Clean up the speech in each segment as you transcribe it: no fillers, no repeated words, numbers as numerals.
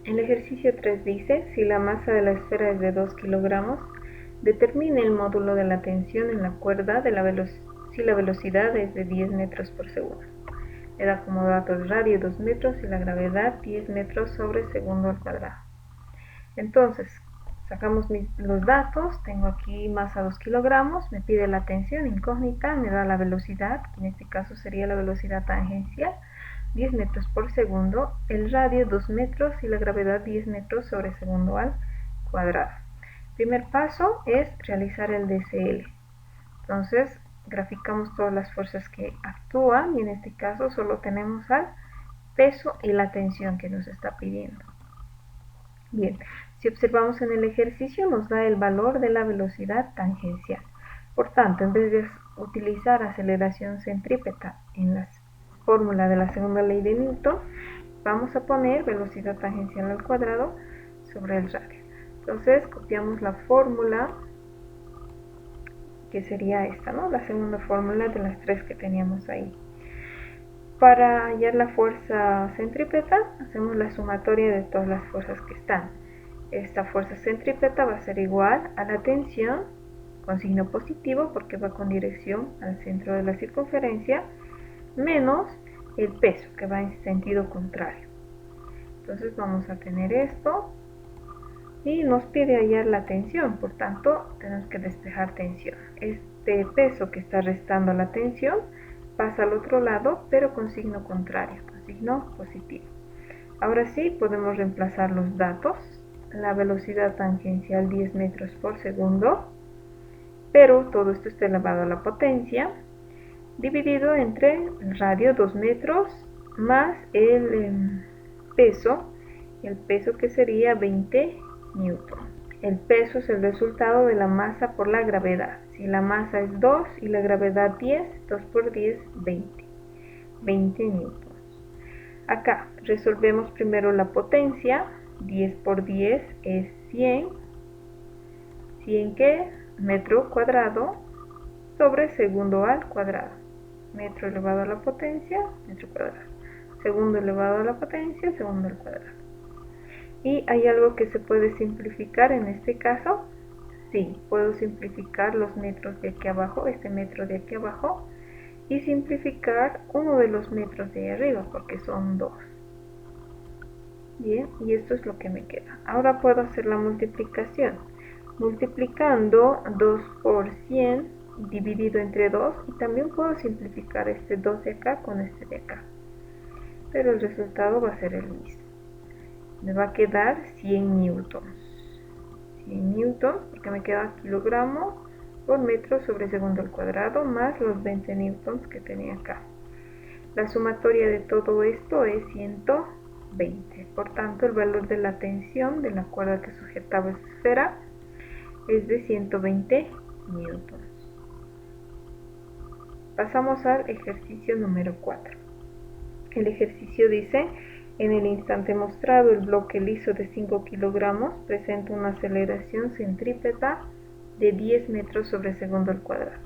El ejercicio 3 dice, si la masa de la esfera es de 2 kilogramos, determine el módulo de la tensión en la cuerda si la velocidad es de 10 metros por segundo. Le da como dato el radio 2 metros y la gravedad 10 metros sobre segundo al cuadrado. Entonces, sacamos los datos, tengo aquí masa 2 kilogramos, me pide la tensión incógnita, me da la velocidad, que en este caso sería la velocidad tangencial, 10 metros por segundo, el radio 2 metros y la gravedad 10 metros sobre segundo al cuadrado. Primer paso es realizar el DCL. Entonces, graficamos todas las fuerzas que actúan y en este caso solo tenemos al peso y la tensión que nos está pidiendo. Bien, si observamos en el ejercicio nos da el valor de la velocidad tangencial. Por tanto, en vez de utilizar aceleración centrípeta en la fórmula de la segunda ley de Newton, vamos a poner velocidad tangencial al cuadrado sobre el radio. Entonces, copiamos la fórmula, que sería esta, ¿no? La segunda fórmula de las tres que teníamos ahí. Para hallar la fuerza centrípeta, hacemos la sumatoria de todas las fuerzas que están. Esta fuerza centrípeta va a ser igual a la tensión, con signo positivo porque va con dirección al centro de la circunferencia, menos el peso, que va en sentido contrario. Entonces vamos a tener esto, y nos pide hallar la tensión, por tanto tenemos que despejar tensión. Este peso que está restando la tensión pasa al otro lado, pero con signo contrario, con signo positivo. Ahora sí podemos reemplazar los datos. La velocidad tangencial 10 metros por segundo, pero todo esto está elevado a la potencia, dividido entre el radio 2 metros más el peso que sería 20 newton. El peso es el resultado de la masa por la gravedad. Si la masa es 2 y la gravedad 10, 2 por 10, 20 newtons. Acá resolvemos primero la potencia. 10 por 10 es 100. 100 ¿qué? Metro cuadrado sobre segundo al cuadrado. Metro elevado a la potencia, metro cuadrado. Segundo elevado a la potencia, segundo al cuadrado. ¿Y hay algo que se puede simplificar en este caso? Sí, puedo simplificar los metros de aquí abajo, este metro de aquí abajo, y simplificar uno de los metros de ahí arriba, porque son 2. Bien, y esto es lo que me queda. Ahora puedo hacer la multiplicación. Multiplicando 2 por 100 dividido entre 2, y también puedo simplificar este 2 de acá con este de acá. Pero el resultado va a ser el mismo. Me va a quedar 100 newtons. 100 newtons, porque me queda kilogramos por metro sobre segundo al cuadrado, más los 20 newtons que tenía acá. La sumatoria de todo esto es 120. Por tanto, el valor de la tensión de la cuerda que sujetaba esta esfera es de 120 newtons. Pasamos al ejercicio número 4. El ejercicio dice: en el instante mostrado, el bloque liso de 5 kilogramos presenta una aceleración centrípeta de 10 metros sobre segundo al cuadrado.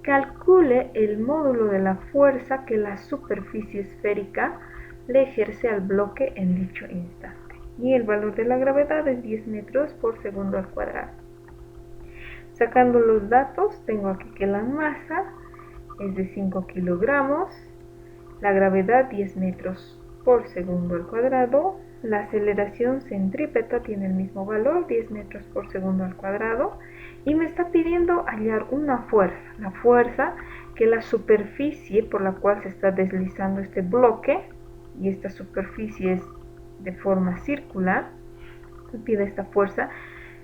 Calcule el módulo de la fuerza que la superficie esférica le ejerce al bloque en dicho instante. Y el valor de la gravedad es 10 metros por segundo al cuadrado. Sacando los datos, tengo aquí que la masa es de 5 kilogramos, la gravedad 10 metros por segundo al cuadrado, la aceleración centrípeta tiene el mismo valor, 10 metros por segundo al cuadrado, y me está pidiendo hallar una fuerza, la fuerza que la superficie por la cual se está deslizando este bloque, y esta superficie es de forma circular, me pide esta fuerza,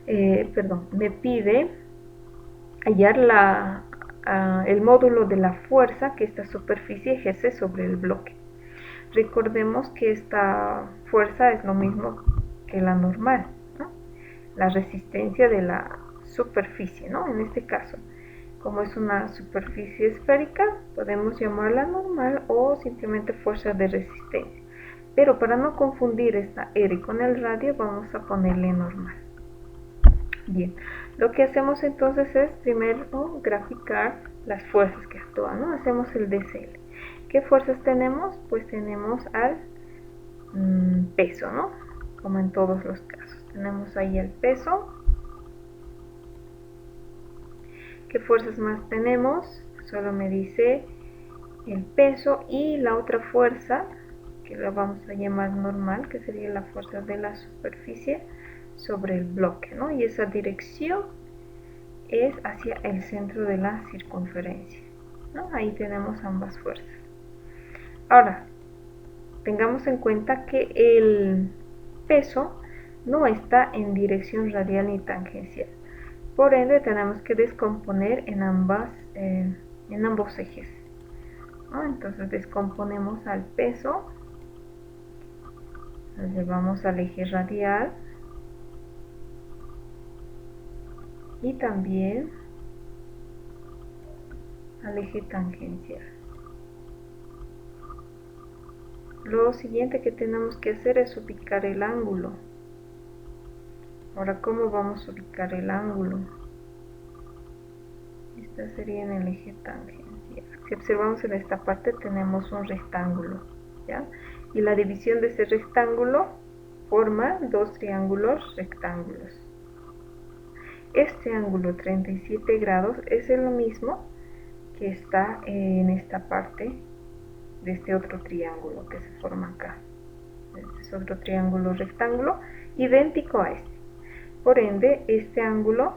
me pide hallar el módulo de la fuerza que esta superficie ejerce sobre el bloque. Recordemos que esta fuerza es lo mismo que la normal, ¿no? La resistencia de la superficie, ¿no? En este caso, como es una superficie esférica, podemos llamarla normal o simplemente fuerza de resistencia. Pero para no confundir esta R con el radio, vamos a ponerle normal. Bien, lo que hacemos entonces es primero graficar las fuerzas que actúan, ¿no? Hacemos el DCL. ¿Qué fuerzas tenemos? Pues tenemos al peso, ¿no? como en todos los casos. Tenemos ahí el peso. ¿Qué fuerzas más tenemos? Solo me dice el peso y la otra fuerza, que la vamos a llamar normal, que sería la fuerza de la superficie sobre el bloque, ¿no? Y esa dirección es hacia el centro de la circunferencia, ¿no? Ahí tenemos ambas fuerzas. Ahora, tengamos en cuenta que el peso no está en dirección radial ni tangencial. Por ende, tenemos que descomponer en ambos ejes, ¿no? Entonces descomponemos al peso, lo llevamos al eje radial y también al eje tangencial. Lo siguiente que tenemos que hacer es ubicar el ángulo. Ahora, ¿cómo vamos a ubicar el ángulo? Esta sería en el eje tangencial. Si observamos en esta parte tenemos un rectángulo, ¿ya? Y la división de ese rectángulo forma dos triángulos rectángulos. Este ángulo 37 grados es el mismo que está en esta parte de este otro triángulo que se forma acá. Este es otro triángulo rectángulo idéntico a este. Por ende, este ángulo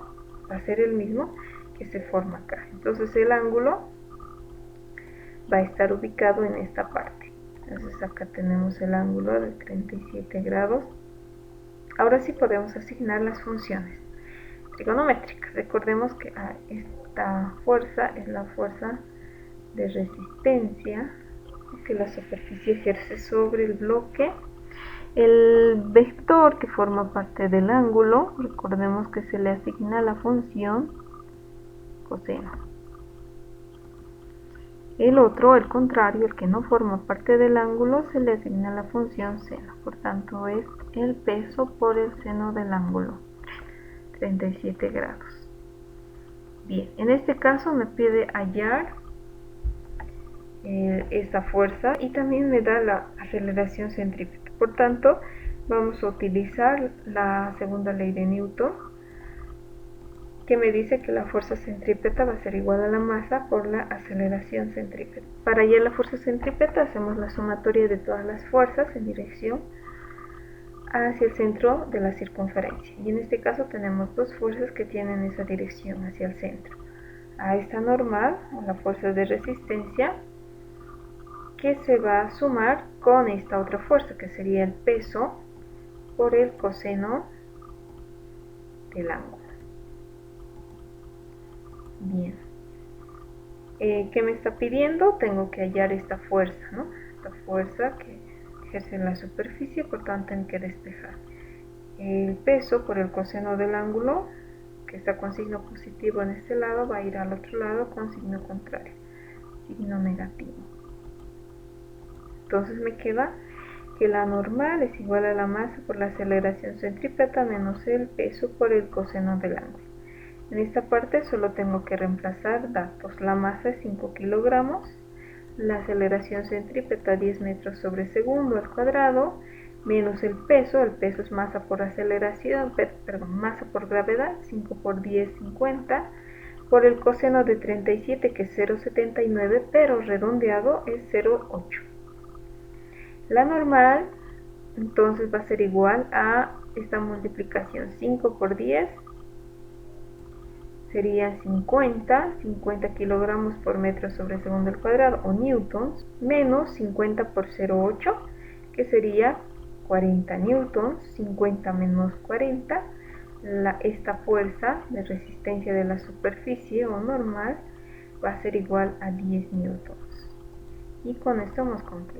va a ser el mismo que se forma acá. Entonces el ángulo va a estar ubicado en esta parte. Entonces acá tenemos el ángulo de 37 grados. Ahora sí podemos asignar las funciones trigonométricas. Recordemos que esta fuerza es la fuerza de resistencia que la superficie ejerce sobre el bloque. El vector que forma parte del ángulo, recordemos que se le asigna la función coseno. El otro, el contrario, el que no forma parte del ángulo, se le asigna la función seno. Por tanto, es el peso por el seno del ángulo, 37 grados. Bien, en este caso me pide hallar esta fuerza y también me da la aceleración centrípeta. Por tanto, vamos a utilizar la segunda ley de Newton, que me dice que la fuerza centrípeta va a ser igual a la masa por la aceleración centrípeta. Para hallar la fuerza centrípeta hacemos la sumatoria de todas las fuerzas en dirección hacia el centro de la circunferencia. Y en este caso tenemos dos fuerzas que tienen esa dirección hacia el centro. A esta normal, a la fuerza de resistencia, que se va a sumar con esta otra fuerza, que sería el peso por el coseno del ángulo. Bien. ¿Qué me está pidiendo? Tengo que hallar esta fuerza, ¿no? Esta fuerza que ejerce en la superficie, por tanto tengo que despejar. El peso por el coseno del ángulo, que está con signo positivo en este lado, va a ir al otro lado con signo contrario, signo negativo. Entonces me queda que la normal es igual a la masa por la aceleración centrípeta menos el peso por el coseno del ángulo. En esta parte solo tengo que reemplazar datos. La masa es 5 kilogramos, la aceleración centrípeta 10 metros sobre segundo al cuadrado, menos el peso es masa por aceleración, masa por gravedad, 5 por 10, 50, por el coseno de 37 que es 0,79, pero redondeado es 0,8. La normal entonces va a ser igual a esta multiplicación, 5 por 10 sería 50 kilogramos por metro sobre segundo al cuadrado o newtons, menos 50 por 0,8 que sería 40 newtons, 50 menos 40, esta fuerza de resistencia de la superficie o normal va a ser igual a 10 newtons. Y con esto hemos concluido.